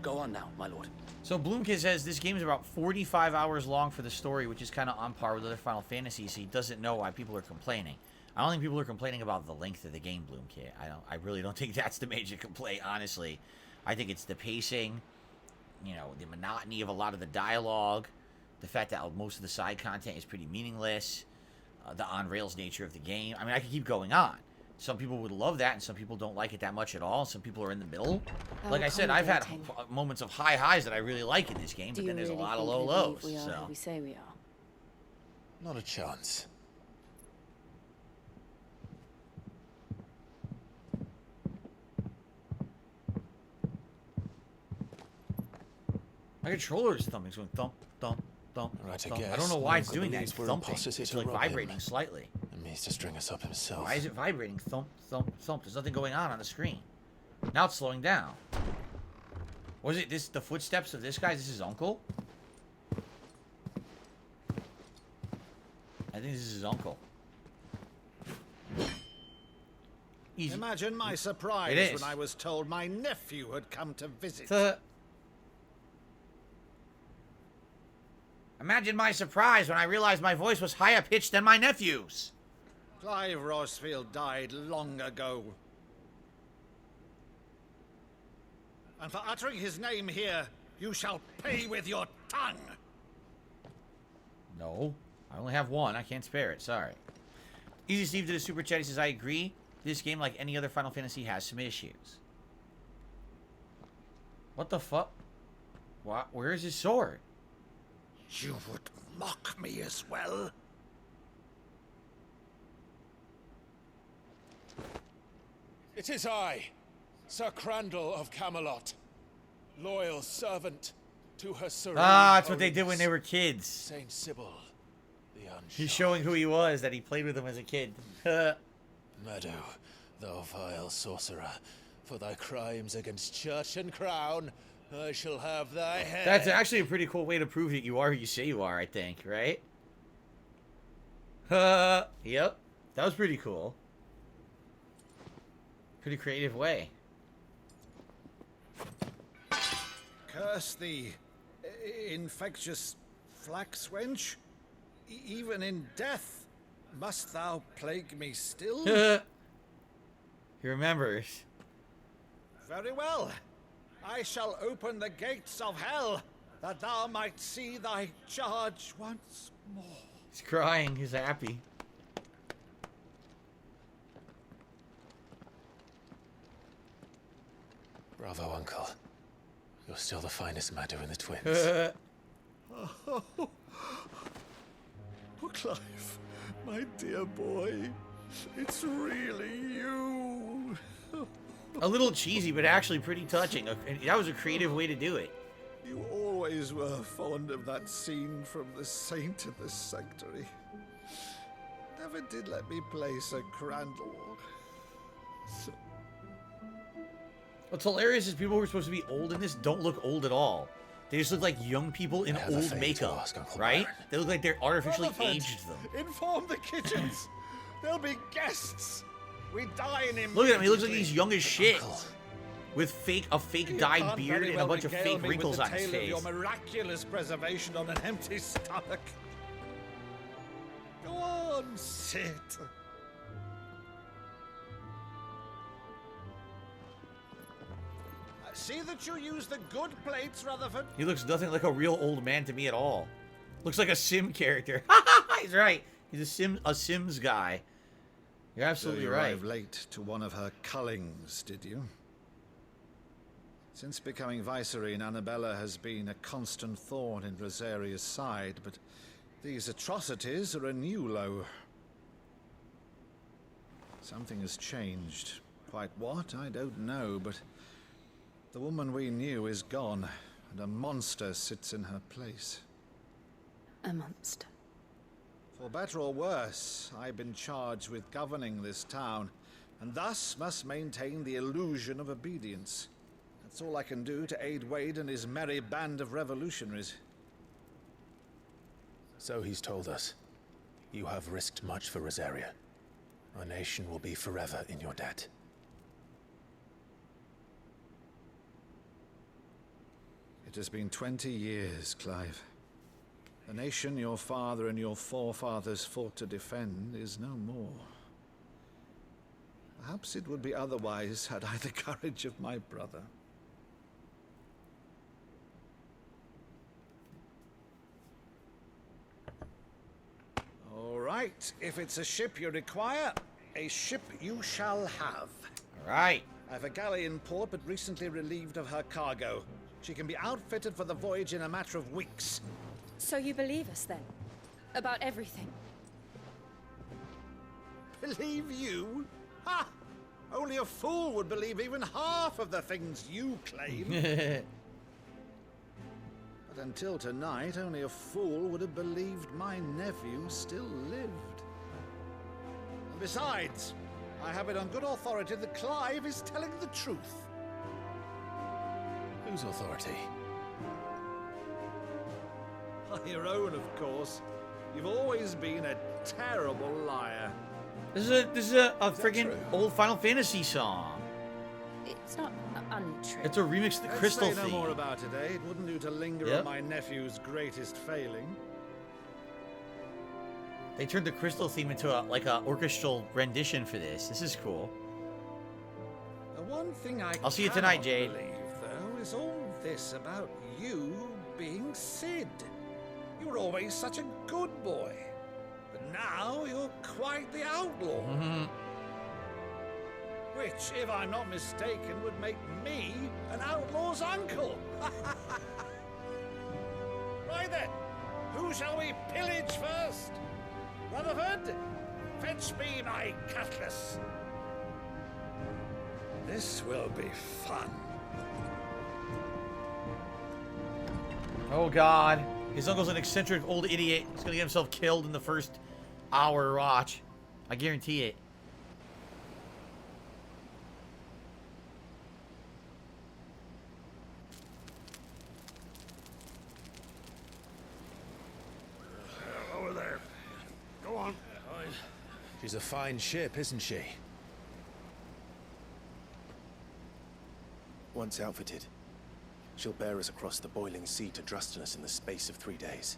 Go on now, my lord. So Bloomkid says this game is about 45 hours long for the story, which is kind of on par with other Final Fantasies, so he doesn't know why people are complaining. I don't think people are complaining about the length of the game, Bloomkid. I really don't think that's the major complaint, honestly. I think it's the pacing, you know, the monotony of a lot of the dialogue, the fact that most of the side content is pretty meaningless, the on-rails nature of the game. I mean, I could keep going on. Some people would love that, and some people don't like it that much at all. Some people are in the middle. Like I said, I've had moments of high highs that I really like in this game, but then there's a lot of low lows. We are who we say we are. Not a chance. My controller is thumping. It's going thump, thump, thump, Right, thump. I guess. I don't know why it's doing that. Believes It's we're thumping. impossible It's to like rob him. vibrating slightly. And means to string us up himself. Why is it vibrating? Thump, thump, thump. There's nothing going on the screen. Now it's slowing down. Was it this the footsteps of this guy? This is his uncle? I think this is his uncle. Easy. Imagine my surprise It is. when I was told my nephew had come to visit. Imagine my surprise when I realized my voice was higher pitched than my nephew's. Clive Rosfield died long ago. And for uttering his name here, you shall pay with your tongue. No, I only have one. I can't spare it. Sorry. Easy Steve did a super chat. He says, I agree. This game, like any other Final Fantasy, has some issues. What the fuck? What? Where is his sword? You would mock me as well? It is I, Sir Crandall of Camelot, loyal servant to her serene That's what they did when holiness, they were kids. Saint Sybil, the He's showing who he was, that he played with him as a kid. Meadow, thou vile sorcerer, for thy crimes against church and crown, I shall have thy head. That's actually a pretty cool way to prove that you are who you say you are, I think, right? Yep. That was pretty cool. Pretty creative way. Curse thee, infectious flax wench. Even in death, must thou plague me still? He remembers. Very well. I shall open the gates of hell, that thou might see thy charge once more. He's crying. He's happy. Bravo, Uncle. You're still the finest Meadow in the twins. Oh, Clive, my dear boy, it's really you. A little cheesy, but actually pretty touching. And that was a creative way to do it. You always were fond of that scene from The Saint in the Sanctuary. Never did let me play Sir Crandall. So... What's hilarious is people who are supposed to be old in this don't look old at all. They just look like young people in old makeup, right? They look like they're artificially aged them. Inform the kitchens. There'll be guests. We dine in. Look at him. He looks like he's young as shit, with a fake dyed beard and a bunch of fake wrinkles on his face. Your miraculous preservation on an empty stomach. Go on, sit. See that you use the good plates, Rutherford. He looks nothing like a real old man to me at all. Looks like a Sim character. He's right. He's a Sims guy. You're absolutely so you right. arrived late to one of her cullings, did you? Since becoming Vicereine, Annabella has been a constant thorn in Rosaria's side, but these atrocities are a new low. Something has changed. Quite what, I don't know, but the woman we knew is gone, and a monster sits in her place. A monster. For better or worse, I've been charged with governing this town, and thus must maintain the illusion of obedience. That's all I can do to aid Wade and his merry band of revolutionaries. So he's told us. You have risked much for Rosaria. Our nation will be forever in your debt. It has been 20 years, Clive. The nation your father and your forefathers fought to defend is no more. Perhaps it would be otherwise had I the courage of my brother. All right, if it's a ship you require, a ship you shall have. All right. I have a galley in port, but recently relieved of her cargo. She can be outfitted for the voyage in a matter of weeks. So you believe us, then? About everything? Believe you? Ha! Only a fool would believe even half of the things you claim. But until tonight, only a fool would have believed my nephew still lived. And besides, I have it on good authority that Clive is telling the truth. Whose authority? Your own, of course. You've always been a terrible liar. This is a friggin' old Final Fantasy song. It's not untrue. It's a remix of the Crystal Let's say theme. no more about it, eh? It wouldn't do to linger on my nephew's greatest failing. They turned the Crystal theme into a orchestral rendition for this. This is cool. The one thing I'll see you tonight, Jade. Believe, though, is all this about you being Sid. You were always such a good boy, but now you're quite the outlaw. Which, if I'm not mistaken, would make me an outlaw's uncle. Right then, who shall we pillage first? Rutherford, fetch me my cutlass. This will be fun. Oh God, his uncle's an eccentric old idiot. He's gonna get himself killed in the first hour watch. I guarantee it. Over there. Go on. She's a fine ship, isn't she? Once outfitted, she'll bear us across the boiling sea to Drustinus in the space of 3 days.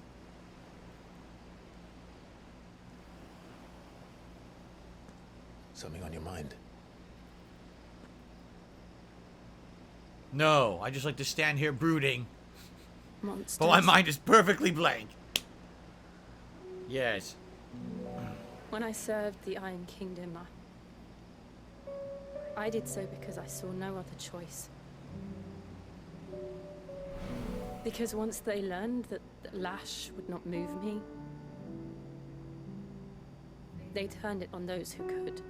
Something on your mind? No, I just like to stand here brooding. Monsters. But my mind is perfectly blank. Yes. When I served the Iron Kingdom, I did so because I saw no other choice. Because once they learned that Lash would not move me, they turned it on those who could.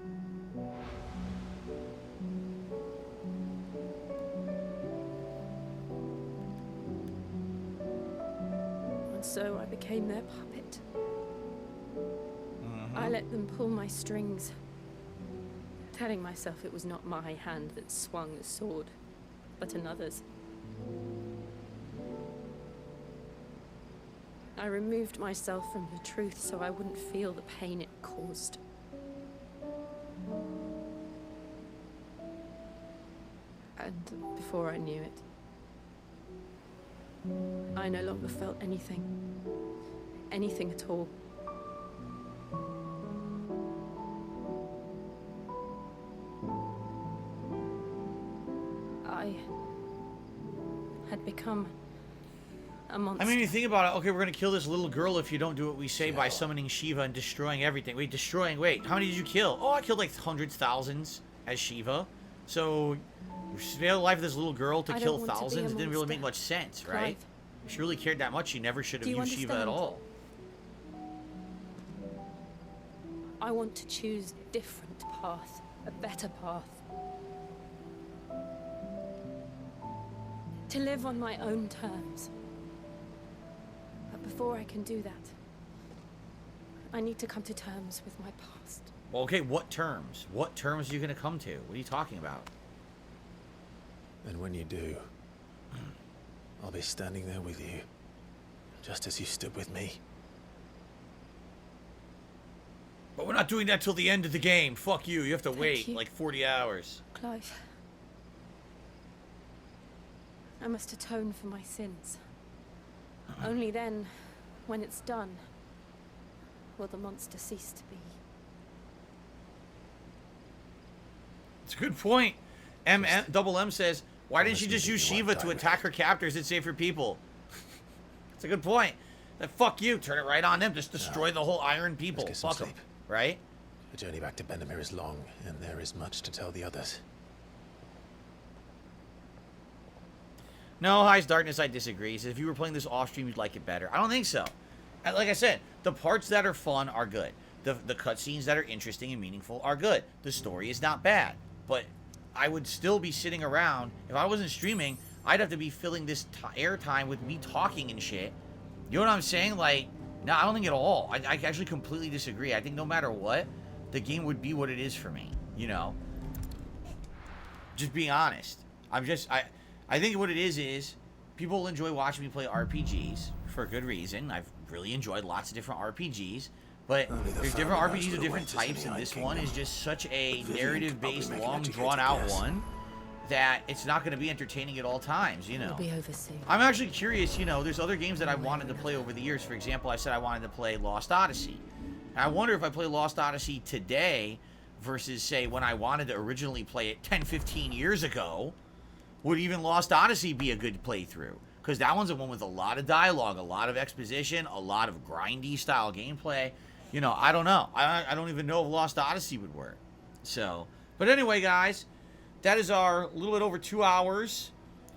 And so I became their puppet. I let them pull my strings, telling myself it was not my hand that swung the sword, but another's. I removed myself from the truth so I wouldn't feel the pain it caused. And before I knew it, I no longer felt anything. Anything at all. I had become a monster. I mean, you think about it. Okay, we're gonna kill this little girl if you don't do what we say by summoning Shiva and destroying everything. Wait, how many did you kill? Oh, I killed like hundreds, thousands as Shiva. So, you spare the life of this little girl to kill thousands. It didn't really make much sense, right? If she really cared that much, she never should have used Shiva at all. I want to choose a different path, a better path. To live on my own terms. But before I can do that, I need to come to terms with my past. Well, okay, what terms? What terms are you going to come to? What are you talking about? And when you do, I'll be standing there with you, just as you stood with me. But we're not doing that till the end of the game. Fuck you. You have to wait like 40 hours. Clive. I must atone for my sins. Only then, when it's done, will the monster cease to be. It's a good point. Double M says, why didn't she just use Shiva to attack her captors and save her people? It's a good point. Then fuck you. Turn it right on them. Just destroy the whole Iron people. Fuck them. Right? The journey back to Benamir is long, and there is much to tell the others. No, High's Darkness, I disagree. He says if you were playing this off stream, you'd like it better. I don't think so. Like I said, the parts that are fun are good. The cutscenes that are interesting and meaningful are good. The story is not bad. But I would still be sitting around. If I wasn't streaming, I'd have to be filling this airtime with me talking and shit. You know what I'm saying? Like, no, I don't think at all. I actually completely disagree. I think no matter what, the game would be what it is for me. You know? Just being honest. I think what it is people enjoy watching me play RPGs for a good reason. I've really enjoyed lots of different RPGs, but there's different RPGs of different types, and this one is just such a narrative-based, long, drawn-out one that it's not going to be entertaining at all times, you know. It'll be over soon. I'm actually curious, you know, there's other games that I wanted to play over the years. For example, I said I wanted to play Lost Odyssey. And I wonder if I play Lost Odyssey today versus, say, when I wanted to originally play it 10, 15 years ago. Would even Lost Odyssey be a good playthrough? Because that one's a one with a lot of dialogue, a lot of exposition, a lot of grindy style gameplay. You know, I don't know. I don't even know if Lost Odyssey would work. So, but anyway, guys, that is our little bit over 2 hours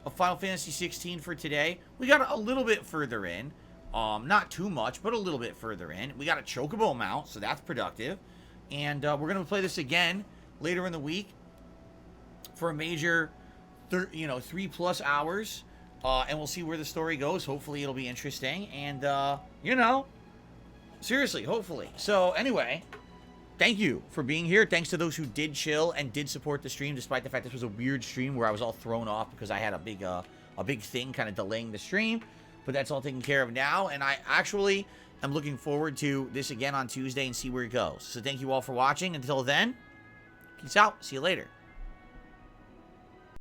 of Final Fantasy 16 for today. We got a little bit further in. Not too much, but a little bit further in. We got a Chocobo mount, so that's productive. And we're going to play this again later in the week for a major... 3+ hours, and we'll see where the story goes. Hopefully it'll be interesting, and you know, seriously, hopefully. So anyway, thank you for being here. Thanks to those who did chill and did support the stream, despite the fact this was a weird stream where I was all thrown off because I had a big thing kind of delaying the stream, but that's all taken care of now, and I actually am looking forward to this again on Tuesday and see where it goes. So thank you all for watching. Until then, peace out. See you later.